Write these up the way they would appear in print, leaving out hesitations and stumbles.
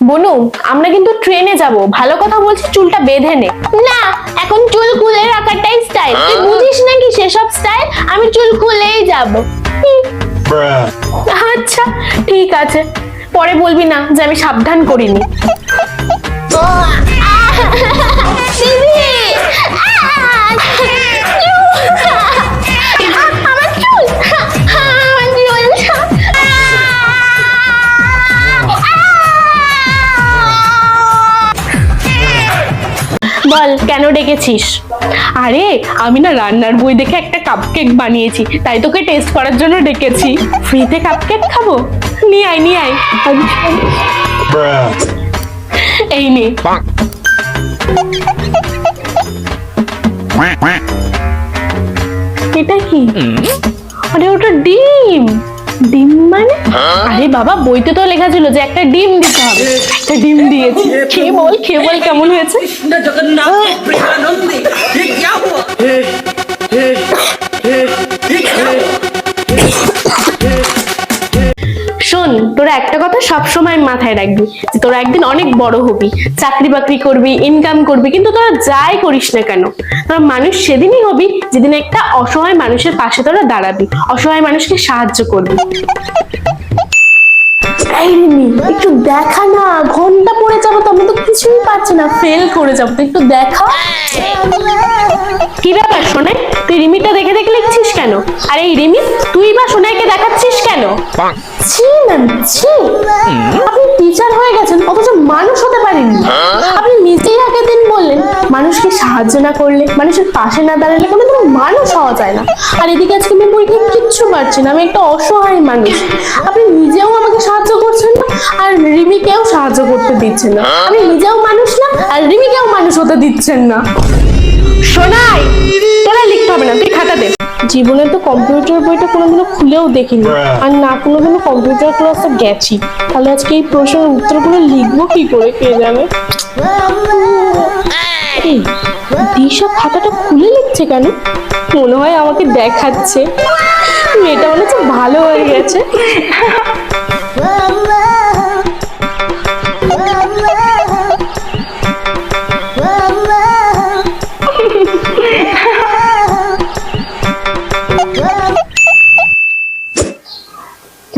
বনু, আমরা কিন্তু ট্রেনে যাব, ভালো কথা বলছি, চুলটা বেঁধে নে। না, এখন চুল খুলে রাখাটাই স্টাইল, তুই বুঝিস নাকি সেসব স্টাইল? আমি চুল খুলেই যাব। আচ্ছা ঠিক আছে, পরে বলবি না যে আমি সাবধান করিনি। বল কেন ডেকেছিস? আরে আমি না রান্নার বই দেখে একটা কাপকেক বানিয়েছি, তাই তোকে টেস্ট করার জন্য ডেকেছি। ফ্রিতে কাপকেক খাবো? নিয়ে আয় নিয়ে আয়। এই নে। এটা কি? আরে ওটা ডিম। ডিম মানে? আরে বাবা, বইতে তো লেখা ছিল যে একটা ডিম দিতে হবে, একটা ডিম দিয়েছি। খেয়ে বল কেমন হয়েছে? শোন, তোরা একটা কথা সবসময় মাথায় রাখবি যে তোরা একদিন অনেক বড় হবি, চাকরি বাকরি করবি, ইনকাম করবি, কিন্তু তোরা যাই করিস না কেন, তোরা মানুষ সেদিনই হবি যেদিন একটা অসহায় মানুষের পাশে তোরা দাঁড়াবি, অসহায় মানুষকে সাহায্য করবি। এই রিমি, একটু দেখা না, ঘন্টা পড়ে যাবো তো, আমি তো কিছুই পাচ্ছি না, ফেল করে যাবো, তো একটু দেখা। কি ব্যাপার সোনাই, তুই রিমিটা দেখে দেখে লিখছিস কেন? আর এই রিমি, তুই বা সোনাইকে দেখাচ্ছিস কেন? ছি ম্যাম, ছি। আপনি টিচার হয়ে গেছেন অথচ মানুষ হতে পারেননি। আপনি নিজেই আগের দিন বললেন মানুষকে সাহায্য না করলে, মানুষের পাশে না দাঁড়ালে কোনোদিন মানুষ হওয়া যায় না। আর এদিকে আজকে আমি পরীক্ষায় কিচ্ছু পারছি না, আমি একটা অসহায় মানুষ। আপনি নিজেও আমাকে সাহায্য করছেন না, আর রিমিকেও সাহায্য করতে দিচ্ছেন না। আপনি নিজেও মানুষ না, আর রিমিকেও মানুষ হতে দিচ্ছেন না। শোনাই, তোরা লিখতে হবে না, তুই খাতা দে। জীবনে তো কম্পিউটার বইটা কোনোদিনও খুলেও দেখিনি, আর না কোনোদিনও কম্পিউটার ক্লাসে গেছি, তাহলে আজকে এই প্রশ্নের উত্তরগুলো লিখবো কি করে কে জানে। এই দিশা খাতাটা খুলে লিখছে কেন? মনে হয় আমাকে দেখাচ্ছে, মেয়েটা মনে হচ্ছে ভালো হয়ে গেছে।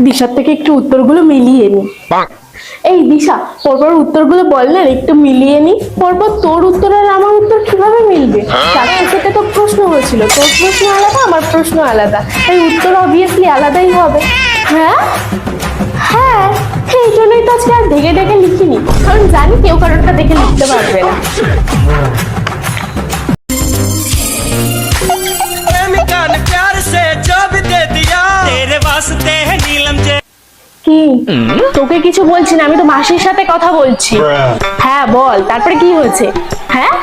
দিশার থেকে একটু উত্তরগুলো মিলিয়ে নি। এই দিশা, পরপর উত্তরগুলো বল না, একটু মিলিয়ে নি। পরপর তোর উত্তর আর আমার উত্তর কিভাবে মিলবে? ক্লাসের থেকে তো প্রশ্ন হয়েছিল, তোর প্রশ্ন আলাদা, আমার প্রশ্ন আলাদা, তাই উত্তর অবভিয়াসলি আলাদাই হবে। হ্যাঁ হ্যাঁ, এই জন্যই তো আজকে আর ঢেকে ঢেকে লিখিনি, কারণ জানি কেউ কারোরটা দেখে লিখতে পারবে না। কি? তোকে কিছু বলছি না, আমি তো মাসির সাথে কথা বলছি। হ্যাঁ বল, তারপরে কি হয়েছে? হ্যাঁ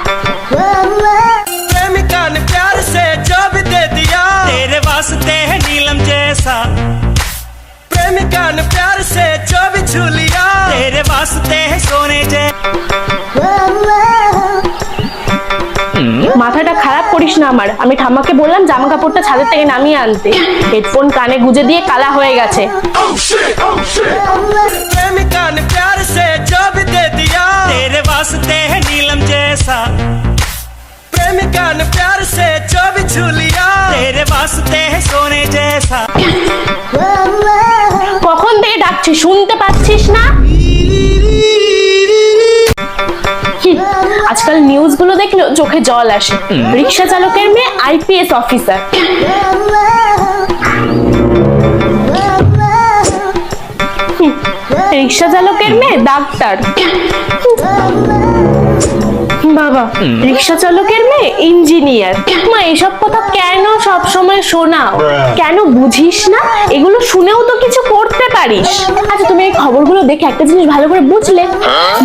प्रेमिका ने प्यार से जो भी दे दिया तेरे वास्ते है नीलम जैसा प्रेमिका ने प्यार से जो भी छू लिया तेरे वास्ते है सोने মাথাটা খারাপ করিস না আমার। আমি ঠাম্মাকে বললাম জামা কাপড়টা ছাদের থেকে নামিয়ে আনতে, হেডফোন কানে গুজে দিয়ে কালা হয়ে গেছে। प्रेमिका ने प्यार से जो भी दे दिया तेरे वास्ते है नीलम जैसा प्रेमिका ने प्यार से जो भी छू लिया तेरे वास्ते है सोने जैसा। কখন থেকে ডাকছি, শুনতে পাচ্ছিস না? আজকাল নিউজ গুলো দেখলে চোখে জল আসে। রিক্সা চালকের মেয়ে আইপিএস অফিসার, রিক্সা চালকের মেয়ে ডাক্তার, বাবা রিক্সা চালকের মেয়ে ইঞ্জিনিয়ার। মা এসব কথা কেন সব সময় শোনাও? কেন বুঝিস না? এগুলো শুনেও তো কিছু করতে পারিস। আচ্ছা তুমি এই খবরগুলো দেখে একটা জিনিস ভালো করে বুঝলে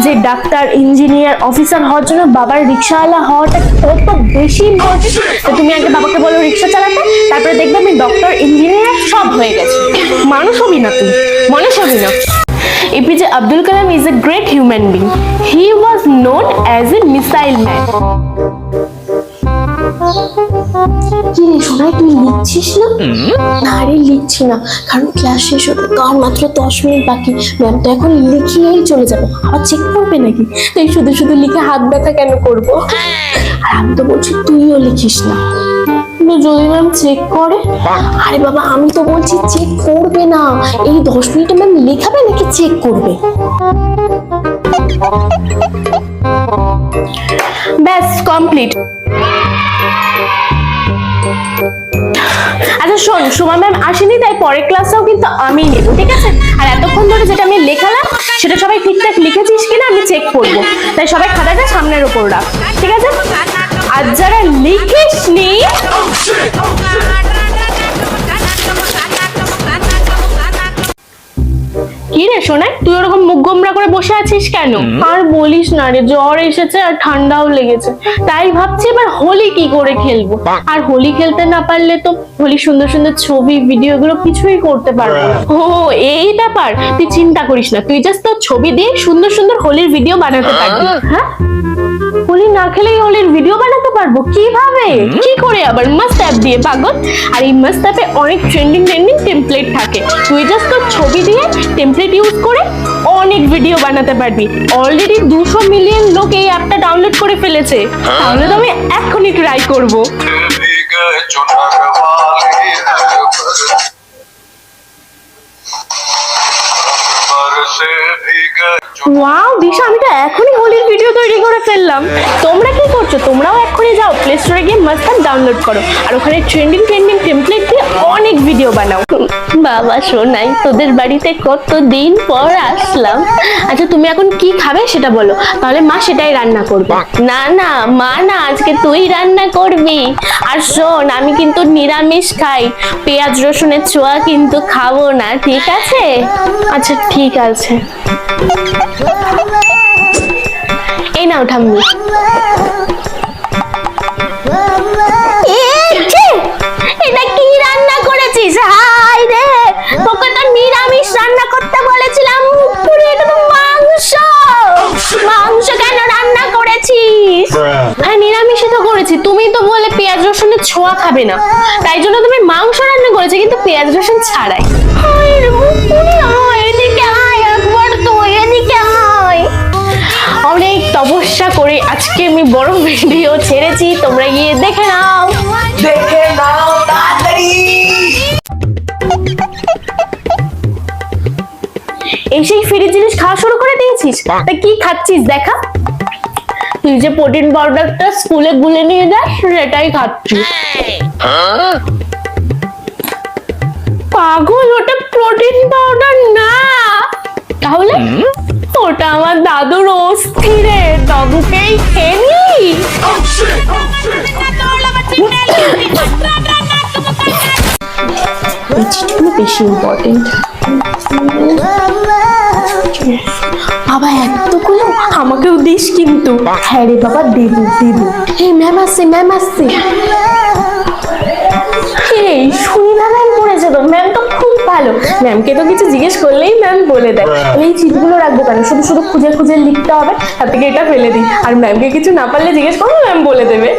যে ডাক্তার, ইঞ্জিনিয়ার, অফিসার হওয়ার জন্য বাবার রিক্সাওয়ালা হওয়াটা কত বেশি ইম্পর্টেন্ট। তো তুমি আগে বাবাকে বলো রিক্সা চালাতে, তারপরে দেখবে আমি ডক্টর, ইঞ্জিনিয়ার সব হয়ে গেছে। মানুষ হবি না তুই, মানুষ হবি না। APJ Abdul Kalam is a great human being. He was known as a missile man. কি রে সোনাই, তুই লিখছিস না? না রে, লিখছি না, কারণ ক্লাস শেষ হতে তো আর মাত্র 10 মিনিট বাকি। ম্যাম তো এখন লিখিয়েই চলে যাবে, আবার চেক করবে নাকি? তুই শুধু শুধু লিখে হাত ব্যথা কেন করবো? আর আমি তো বলছি তুইও লিখিস না, কিন্তু যদি ম্যাম চেক করে? আরে বাবা, আমি তো বলছি চেক করবে না, এই 10 মিনিটে ম্যাম লেখাবে নাকি চেক করবে? ব্যাস কমপ্লিট। আচ্ছা শোন, সোমা ম্যাম আসেনি, তাই পরের ক্লাসেও কিন্তু আমি নেব, ঠিক আছে? আর এতক্ষণ ধরে যেটা আমি লেখালাম সেটা সবাই ঠিকঠাক লিখেছিস কিনা আমি চেক করবো, তাই সবাই খাতাটা সামনের উপর রাখ, ঠিক আছে? আর যারা লিখিসনি কি রে সোনাই, তুই ওরকম মুখ গোমরা করে বসে আছিস কেন? আর বলিস না রে, জ্বর এসেছে আর ঠান্ডাও লেগেছে, তাই ভাবছি এবার হোলি কি করে খেলবো। আর হোলি খেলতে না পারলে তো হোলি সুন্দর সুন্দর ছবি ভিডিও এগুলো কিছুই করতে পারবো না। ও এই ব্যাপার, তুই চিন্তা করিস না, তুই জাস্ট তোর ছবি দিয়ে সুন্দর সুন্দর হোলির ভিডিও বানাতে পারবি। হ্যাঁ, হোলি না খেলেই হোলির ভিডিও বানাতে পারবো? কিভাবে, কি করে? আবার মাস্ট অ্যাপ দিয়ে পাগল। আর এই মাস্ট অ্যাপে অনেক ট্রেন্ডিং টেমপ্লেট থাকে, তুই জাস্ট তোর ছবি দিয়ে টেমপ্লেট ইউজ করে অনেক ভিডিও বানাতে পারবি। অলরেডি 200 মিলিয়ন লোক এই অ্যাপটা ডাউনলোড করে ফেলেছে, তাহলে তো আমি এখনই ট্রাই করবো। ওয়াও দিশা, আমি তো এখনই হোলির ভিডিও তৈরি করে ফেললাম। তোমরা কি করছো? তোমরাও এখনই যাও প্লে স্টোরে গিয়ে মাস্ট অ্যাপ ডাউনলোড করো, আর ওখানে ট্রেন্ডিং টেমপ্লেট দিয়ে অনেক ভিডিও বানাও। বাবা সোনাই, তোদের বাড়িতে কতদিন পর আসলাম। আচ্ছা তুমি এখন কি খাবে সেটা বলো, তাহলে মা সেটাই রান্না করবে। না না মা না, আজকে তুই রান্না করবি। আর শোন, আমি কিন্তু নিরামিষ খাই, পেঁয়াজ রসুনের ছোঁয়া কিন্তু খাবো না, ঠিক আছে? আচ্ছা ঠিক আছে। এই নাও ঠাম্মি। এটা কি রান্না করেছিস? হাই রে, তোকে তো নিরামিষ রান্না করতে বলেছিলাম, এটা তো মাংস। মাংস কেন রান্না করেছিস? হ্যাঁ নিরামিষই তো করেছি, তুমি তো বলে পেঁয়াজ রসুনের ছোঁয়া খাবে না, তাই জন্য তুমি মাংস রান্না করেছো, কিন্তু পেঁয়াজ রসুন ছাড়াই। এদিকে আয় একবার, তো এদিকে আয়। অনেক তপস্যা করে আজকে আমি বড় ভিডিও ছেড়েছি, তোমরা গিয়ে দেখে নাও, দেখে নাও তাড়াতাড়ি। এই সেই ফ্রি জিনিস খাওয়া শুরু করে দিয়েছিস? তা কি খাচ্ছিস দেখা? তুই যে প্রোটিন পাউডারটা স্কুলে গুলে নিয়ে যাস সেটাই খাচ্ছিস। পাগল, ওটা প্রোটিন পাউডার না। তাহলে ওটা আমার দাদুর অস্থি রে, দাদুকেই খেয়ে নি। বেশি ইম্পর্টেন্ট। বাবা এতগুলো আমাকেও দিস কিন্তু। হ্যাঁ রে বাবা, দেবো দেবো। এই ম্যাম আসছে, ম্যাম আসছে। এই সুনিধা ম্যাম পড়েছে তো, ম্যাম তো খুব ভালো, ম্যামকে তো কিছু জিজ্ঞেস করলেই ম্যাম বলে দেয়। এই চিঠগুলো রাখবো কেন, শুধু শুধু খুঁজে খুঁজে লিখতে হবে, তার থেকে এটা ফেলে দিই, আর ম্যামকে কিছু না পারলে জিজ্ঞেস করবো, ম্যাম বলে দেবে।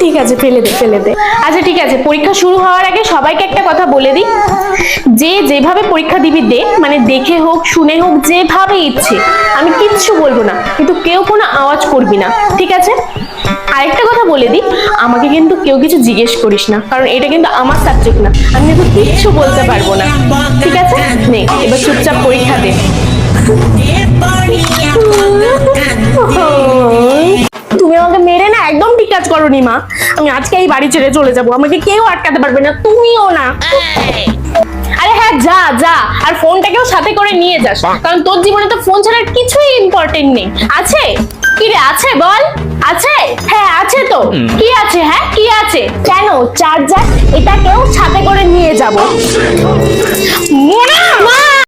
ঠিক আছে ফেলে দে, ফেলে দে। আচ্ছা ঠিক আছে, পরীক্ষা শুরু হওয়ার আগে সবাইকে একটা কথা বলে দিই, যে যেভাবে পরীক্ষা দিবি দে, মানে দেখে হোক শুনে হোক যেভাবে ইচ্ছে, আমি কিচ্ছু বলবো না, কিন্তু কেউ কোনো আওয়াজ করবি না, ঠিক আছে? আরেকটা কথা বলে দিই, আমাকে কিন্তু কেউ কিছু জিজ্ঞেস করিস না, কারণ এটা কিন্তু আমার সাবজেক্ট না, আমি কিন্তু কিচ্ছু বলতে পারবো না, ঠিক আছে? নে এবার চুপচাপ পরীক্ষা দে। তুমি আমাকে মেরে না একদম ঠিক কাজ করোনি মা, আমি আজকে এই বাড়ি ছেড়ে চলে যাবো, আমাকে কেউ আটকাতে পারবে না, তুমিও না। আরে হ্যাঁ যা যা, আর ফোনটাকেও সাথে করে নিয়ে যাস, কারণ তোর জীবনে তো ফোন ছাড়া কিছুই ইম্পর্টেন্ট নেই। আছে কি রে, আছে বল, আছে? হ্যাঁ আছে তো। কি আছে? হ্যাঁ কি আছে? কেন চার্জার, এটাকেও সাথে করে নিয়ে যাবো। মা